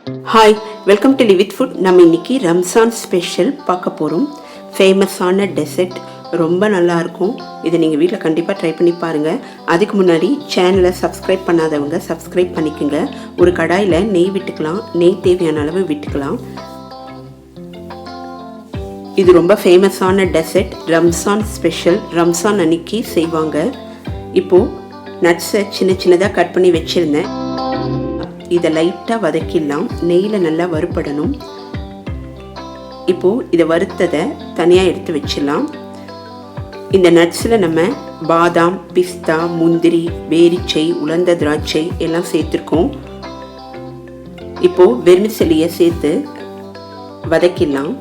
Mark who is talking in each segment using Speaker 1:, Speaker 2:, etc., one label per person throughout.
Speaker 1: Hi, welcome to live with food. நம்ம இன்னைக்கு Ramzan special பார்க்க போகிறோம். ஃபேமஸான டெசர்ட், ரொம்ப நல்லாயிருக்கும். இதை நீங்கள் வீட்டில் கண்டிப்பாக ட்ரை பண்ணி பாருங்கள். அதுக்கு முன்னாடி சேனலை சப்ஸ்கிரைப் பண்ணாதவங்க சப்ஸ்கிரைப் பண்ணிக்கோங்க. ஒரு கடாயில் நெய் விட்டுக்கலாம். நெய் தேவையான அளவு விட்டுக்கலாம். இது ரொம்ப ஃபேமஸான டெசர்ட், ரம்ஜான் ஸ்பெஷல். ரம்ஜான் அன்னைக்கு செய்வாங்க. இப்போது நட்ஸை சின்ன சின்னதாக கட் பண்ணி வச்சுருந்தேன். இதை லைட்டாக வதக்கிடலாம். நெய்யில் நல்லா வறுபடணும். இப்போது இதை வறுத்ததை தனியாக எடுத்து வச்சிடலாம். இந்த நட்ஸில் நம்ம பாதாம், பிஸ்தா, முந்திரி, பேரிச்சை, உலர்ந்த திராட்சை எல்லாம் சேர்த்துருக்கோம். இப்போது வெர்மிசெல்லியை சேர்த்து வதக்கிடலாம்.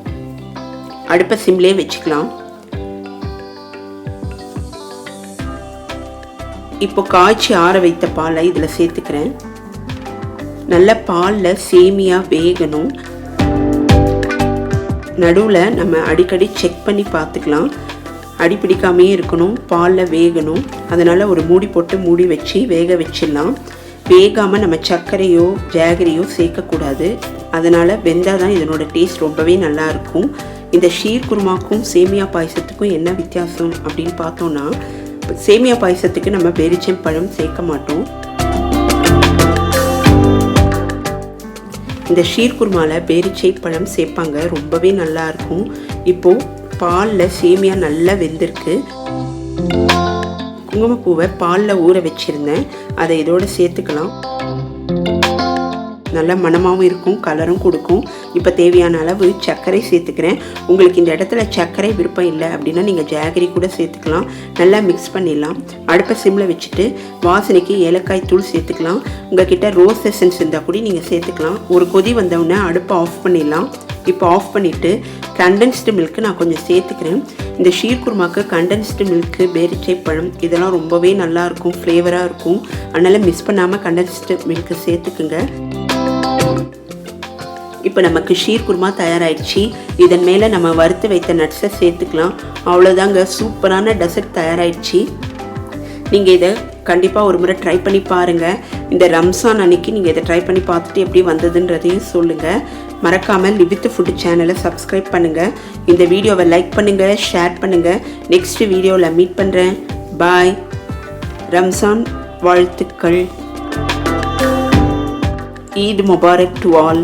Speaker 1: அடுப்பை சிம்லே வச்சுக்கலாம். இப்போ காய்ச்சி ஆற வைத்த பாலை இதில் சேர்த்துக்கிறேன். நல்ல பாலில் சேமியா வேகணும். நடுவில் நம்ம அடிக்கடி செக் பண்ணி பார்த்துக்கலாம். அடி பிடிக்காமே இருக்கணும், பாலில் வேகணும். அதனால் ஒரு மூடி போட்டு மூடி வச்சு வேக வச்சிடலாம். வேகாமல் நம்ம சர்க்கரையோ ஜாகரியோ சேர்க்கக்கூடாது. அதனால் வெந்தால் தான் இதனோட டேஸ்ட் ரொம்பவே நல்லாயிருக்கும். இந்த ஷீர் குருமாக்கும் சேமியா பாயசத்துக்கும் என்ன வித்தியாசம் அப்படின்னு பார்த்தோன்னா, சேமியா பாயசத்துக்கு நம்ம பேரிச்சம்பழம் சேர்க்க மாட்டோம். இந்த ஷீர் குருமாவில் பேரிச்சை பழம் சேர்ப்பாங்க, ரொம்பவே நல்லாயிருக்கும். இப்போது பாலில் சேமியா நல்லா வெந்திருக்கு. குங்குமப்பூவை பாலில் ஊற வச்சுருந்தேன், அதை இதோடு சேர்த்துக்கலாம். நல்ல மணமாகவும் இருக்கும், கலரும் கொடுக்கும். இப்போ தேவையான அளவு சர்க்கரை சேர்த்துக்கிறேன். உங்களுக்கு இந்த இடத்துல சர்க்கரை விருப்பம் இல்லை அப்படின்னா நீங்கள் ஜாகரி கூட சேர்த்துக்கலாம். நல்லா மிக்ஸ் பண்ணிடலாம். அடுப்பை சிம்மில் வச்சுட்டு வாசனைக்கு ஏலக்காய் தூள் சேர்த்துக்கலாம். உங்கள்கிட்ட ரோஸ் எசன்ஸ் இருந்தால் கூட நீங்கள் சேர்த்துக்கலாம். ஒரு கொதி வந்தவுடனே அடுப்பை ஆஃப் பண்ணிடலாம். இப்போ ஆஃப் பண்ணிவிட்டு கண்டென்ஸ்டு மில்க்கு நான் கொஞ்சம் சேர்த்துக்கிறேன். இந்த ஷீர் குருமாக்கு கண்டென்ஸ்டு மில்க்கு, பேரிச்சை பழம் இதெல்லாம் ரொம்பவே நல்லாயிருக்கும், ஃப்ளேவராக இருக்கும். அதனால் மிஸ் பண்ணாமல் கண்டென்ஸ்டு மில்க்கு சேர்த்துக்குங்க. இப்போ நமக்கு ஷீர் குருமா தயாராகிடுச்சு. இதன் மேலே நம்ம வறுத்து வைத்த நட்ஸை சேர்த்துக்கலாம். அவ்வளோதாங்க, சூப்பரான டெசர்ட் தயாராகிடுச்சு. நீங்கள் இதை கண்டிப்பாக ஒரு முறை ட்ரை பண்ணி பாருங்கள். இந்த ரம்ஜான் அன்னைக்கு நீங்கள் இதை ட்ரை பண்ணி பார்த்துட்டு எப்படி வந்ததுன்றதையும் சொல்லுங்கள். மறக்காமல் லிவ் வித் ஃபுட் சேனலை சப்ஸ்கிரைப் பண்ணுங்கள். இந்த வீடியோவை லைக் பண்ணுங்கள், ஷேர் பண்ணுங்கள். நெக்ஸ்ட் வீடியோவில் மீட் பண்ணுறேன். பாய். ரம்ஜான் வாழ்த்துக்கள். Eid Mubarak to all.